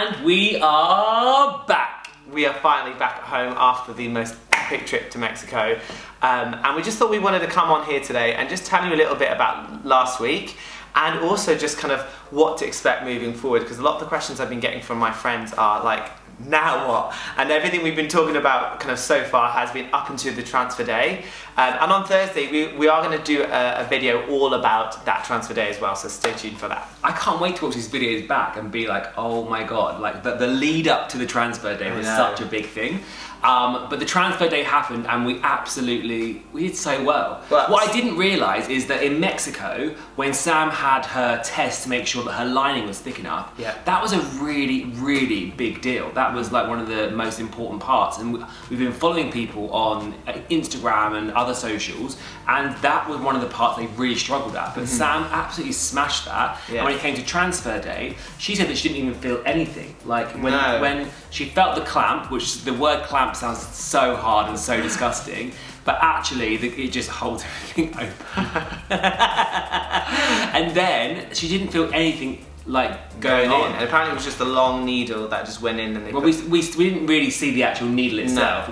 And we are back. We are finally back at home after the most epic trip to Mexico. And we just thought we wanted to come on here today and just tell you a little bit about last week and also just kind of what to expect moving forward, because a lot of the questions I've been getting from my friends are like, now what? And everything we've been talking about kind of so far has been up until the transfer day. And on Thursday, we are going to do a video all about that transfer day as well, so stay tuned for that. I can't wait to watch these videos back and be like, oh my God, like the lead up to the transfer day was such a big thing. But the transfer day happened and we did so well. What I didn't realise is that in Mexico, when Sam had her test to make sure that her lining was thick enough, that was a really, really big deal. That was like one of the most important parts. And we've been following people on Instagram and other socials, and that was one of the parts they really struggled at. But Sam absolutely smashed that. And when it came to transfer day, she said that she didn't even feel anything. Like when she felt the clamp, which the word clamp sounds so hard and so disgusting, but actually it just holds everything open. And then she didn't feel anything like going on. And apparently it was just a long needle that just went in and they we didn't really see the actual needle itself.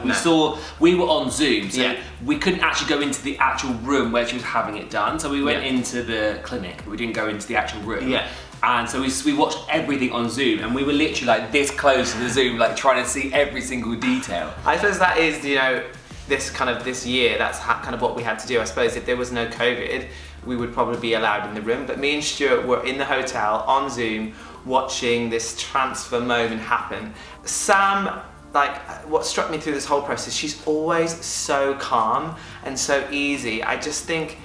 We were on Zoom, so we couldn't actually go into the actual room where she was having it done. So we went into the clinic, but we didn't go into the actual room. And so we watched everything on Zoom, and we were literally like this close to the Zoom, like trying to see every single detail. I suppose that is, you know, this year, that's kind of what we had to do. I suppose if there was no COVID, we would probably be allowed in the room. But me and Stuart were in the hotel on Zoom watching this transfer moment happen. Sam, like, what struck me through this whole process, she's always so calm and so easy. I just think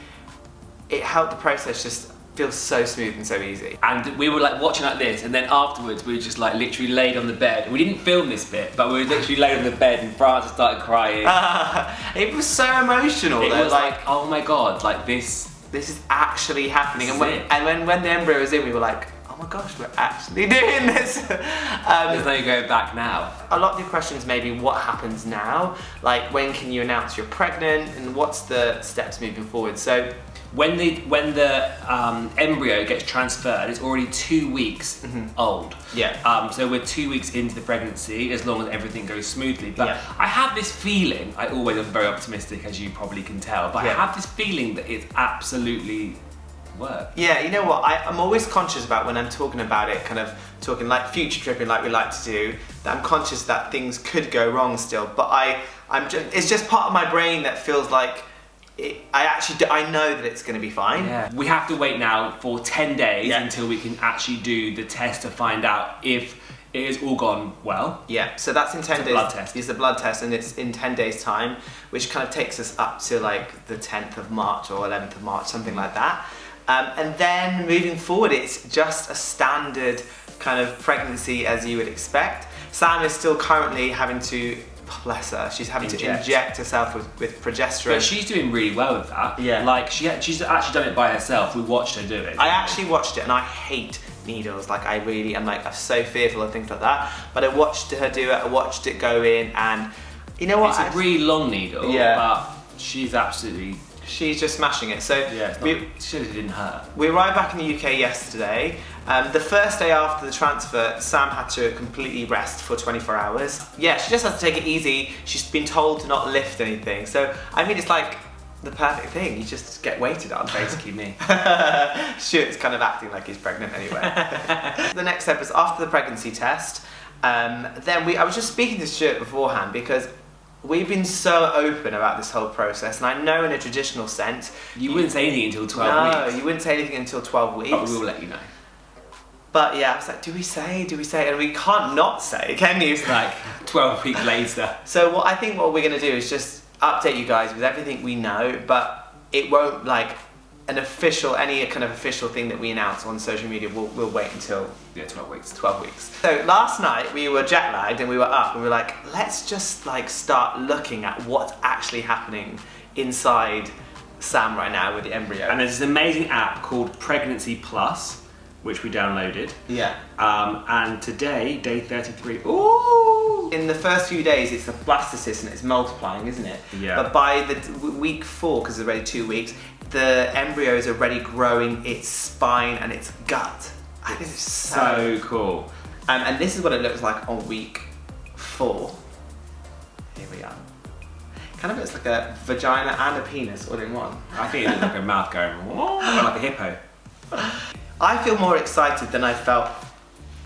it helped the process just feels so smooth and so easy. And we were like watching like this, and then afterwards we were just like literally laid on the bed. We didn't film this bit, but we were literally laid on the bed and Frances started crying. It was so emotional. It was like, oh my God, like this is actually happening. And when the embryo was in, we were like, oh my gosh, we're actually doing this. There's no going back now. A lot of your questions may be what happens now? Like, when can you announce you're pregnant, and what's the steps moving forward? So when the embryo gets transferred, it's already 2 weeks old. So we're 2 weeks into the pregnancy, as long as everything goes smoothly. But I have this feeling, I always am very optimistic, as you probably can tell, but I have this feeling that it's absolutely work. Yeah, you know what, I'm always conscious about when I'm talking about it, kind of talking like future tripping like we like to do, that I'm conscious that things could go wrong still, but it's just part of my brain that feels like I know that it's going to be fine. We have to wait now for 10 days until we can actually do the test to find out if it has all gone well. So that's in 10 days. Blood test. It's a blood test, and it's in 10 days time, which kind of takes us up to like the 10th of March or 11th of March, something like that. And then moving forward, it's just a standard kind of pregnancy as you would expect. Sam is still currently having to, bless her, she's having to inject herself with progesterone. But she's doing really well with that. Like she's actually done it by herself. We watched her do it. I actually watched it, and I hate needles. Like, I'm so fearful of things like that. But I watched her do it, I watched it go in, and you know what? It's a really long needle, but she's just smashing it. So it didn't hurt. We arrived back in the UK yesterday. The first day after the transfer, Sam had to completely rest for 24 hours. She just has to take it easy. She's been told to not lift anything. So, I mean, it's like the perfect thing. You just get waited on. Basically me. Stuart's kind of acting like he's pregnant anyway. The next step is after the pregnancy test. I was just speaking to Stuart beforehand, because we've been so open about this whole process, and I know in a traditional sense you wouldn't say anything until 12 weeks. No, you wouldn't say anything until 12 weeks. But we will let you know. But I was like, do we say? And we can't not say, can you? Like 12 weeks later. So I think what we're going to do is just update you guys with everything we know, but it won't like any kind of official thing that we announce on social media. We'll wait until 12 weeks. 12 weeks. So last night we were jet lagged and we were up and we were like, let's just like start looking at what's actually happening inside Sam right now with the embryo. And there's this amazing app called Pregnancy Plus, which we downloaded. And today, day 33. Ooh! In the first few days, it's a blastocyst and it's multiplying, isn't it? But by the week 4, because it's already 2 weeks, the embryo is already growing its spine and its gut. It's so cool. And this is what it looks like on week 4. Here we are. Kind of looks like a vagina and a penis all in one. I think it looks like a mouth going, whoa, like a hippo. I feel more excited than I felt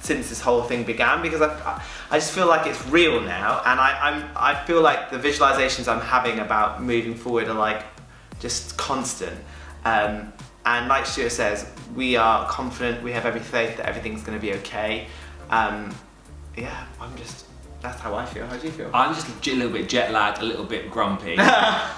since this whole thing began, because I just feel like it's real now, and I feel like the visualizations I'm having about moving forward are like just constant. And like Stuart says, we are confident, we have every faith that everything's going to be okay. Yeah, that's how I feel. How do you feel? I'm just a little bit jet lagged, a little bit grumpy. I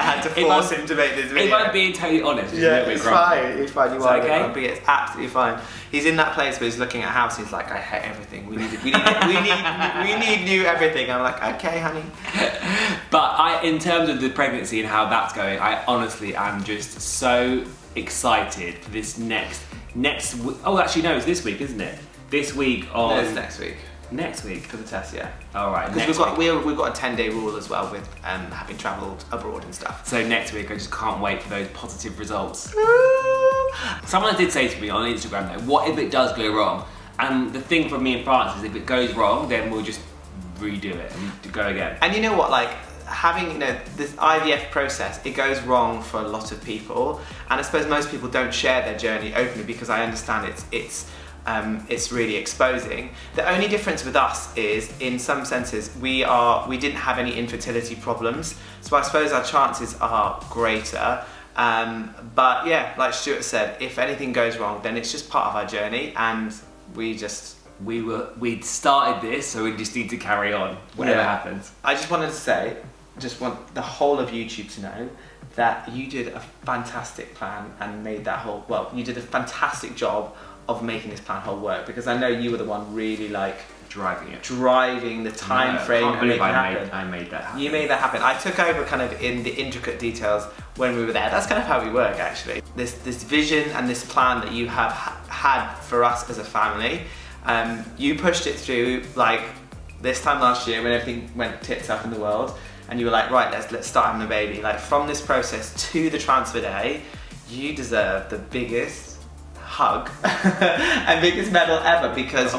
had to force him to make this video. If I'm being totally honest, it's a little bit it's grumpy. fine. It's fine. You are okay? grumpy. It's absolutely fine. He's in that place where he's looking at a house. He's like, I hate everything. We need new everything. I'm like, okay, honey. But in terms of the pregnancy and how that's going, I honestly am just so excited for this next. Oh, actually, no, it's this week, isn't it? This week on. No, it's next week. Next week For the test, yeah. All right. Because we've got a 10-day rule as well with having travelled abroad and stuff. So next week, I just can't wait for those positive results. Someone did say to me on Instagram though, what if it does go wrong? And the thing for me and France is, if it goes wrong, then we'll just redo it and go again. And you know what, like having this IVF process, it goes wrong for a lot of people, and I suppose most people don't share their journey openly, because I understand it's really exposing. The only difference with us is, in some senses, we didn't have any infertility problems, so I suppose our chances are greater. But yeah, like Stuart said, if anything goes wrong, then it's just part of our journey, and we'd started this, so we just need to carry on, whatever happens. I just wanted to say, just want the whole of YouTube to know that you did a fantastic plan and made that you did a fantastic job of making this plan whole work, because I know you were the one really like driving the time frame and making it happen. I made that happen. You made that happen. I took over kind of in the intricate details when we were there. That's kind of how we work, actually. This vision and this plan that you have had for us as a family, you pushed it through like this time last year when everything went tits up in the world, and you were like, right, let's start having a baby. Like, from this process to the transfer day, you deserve the biggest hug and biggest medal ever, because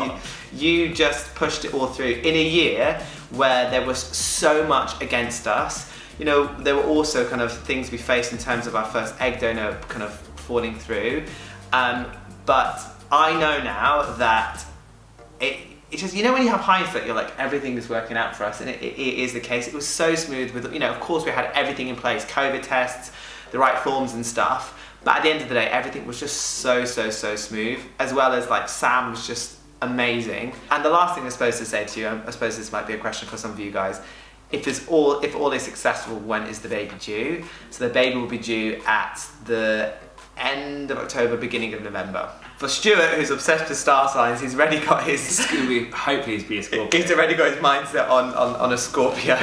you just pushed it all through in a year where there was so much against us. You know, there were also kind of things we faced in terms of our first egg donor kind of falling through, but I know now that it's just, you know, when you have hindsight, you're like, everything is working out for us, and it is the case. It was so smooth with, you know, of course we had everything in place, COVID tests, the right forms and stuff, but at the end of the day, everything was just so smooth, as well as like Sam was just amazing. And the last thing I'm supposed to say to you, I suppose this might be a question for some of you guys, if all is successful, when is the baby due? So the baby will be due at the end of October, beginning of November. For Stuart, who's obsessed with star signs, he's already got his... Hopefully he's be a Scorpio. He's already got his mindset on a Scorpio.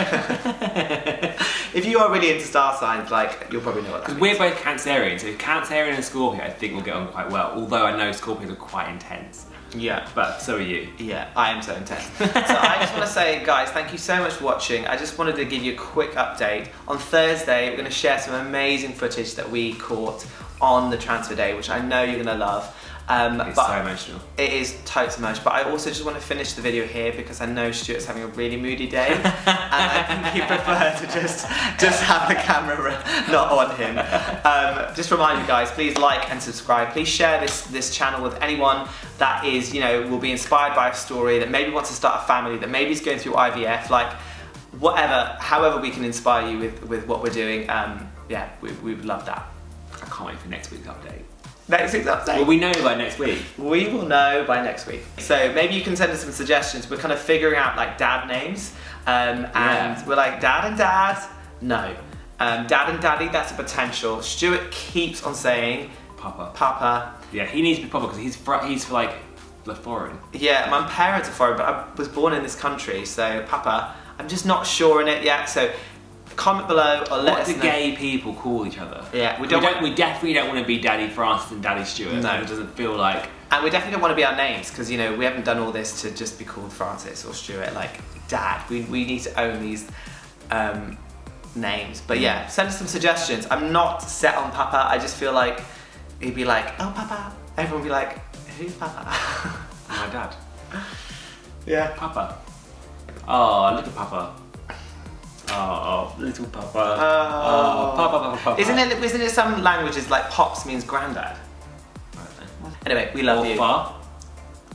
If you are really into star signs, like, you'll probably know what that means. Because we're both Cancerian, so Cancerian and Scorpio I think will get on quite well, although I know Scorpios are quite intense. Yeah. But so are you. Yeah, I am so intense. So I just want to say, guys, thank you so much for watching. I just wanted to give you a quick update. On Thursday, we're going to share some amazing footage that we caught on the transfer day, which I know you're going to love. It's so emotional. It is totally emotional, but I also just want to finish the video here because I know Stuart's having a really moody day, and I think he prefer to just have the camera not on him. Just remind you guys, please like and subscribe. Please share this channel with anyone that is, you know, will be inspired by a story, that maybe wants to start a family, that maybe is going through IVF, like whatever, however we can inspire you with what we're doing. Yeah, we would love that. I can't wait for next week's update. Next week's update? Will we know by next week? We will know by next week. So maybe you can send us some suggestions. We're kind of figuring out like dad names. And we're like, dad and dad? No. Dad and daddy, that's a potential. Stuart keeps on saying Papa. Papa. Yeah, he needs to be Papa because he's like foreign. Yeah, my parents are foreign, but I was born in this country, so Papa. I'm just not sure in it yet, so comment below or let us know. What do gay people call each other? Yeah, we definitely don't want to be Daddy Francis and Daddy Stuart. No, it doesn't feel like. And we definitely don't want to be our names because, you know, we haven't done all this to just be called Francis or Stuart. Like Dad, we need to own these names. But yeah, send us some suggestions. I'm not set on Papa. I just feel like he'd be like, oh Papa. Everyone would be like, Who's Papa? My dad. Yeah. Papa. Oh, look at Papa. Oh, little Papa. Oh, Papa. Isn't it some languages like Pops means granddad? Anyway, we love you. Far?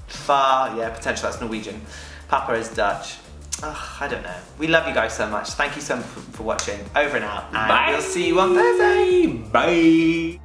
Far, yeah, potential, that's Norwegian. Papa is Dutch. Ugh, I don't know. We love you guys so much. Thank you so much for watching. Over and out. And Bye. we'll see you on Thursday. Bye.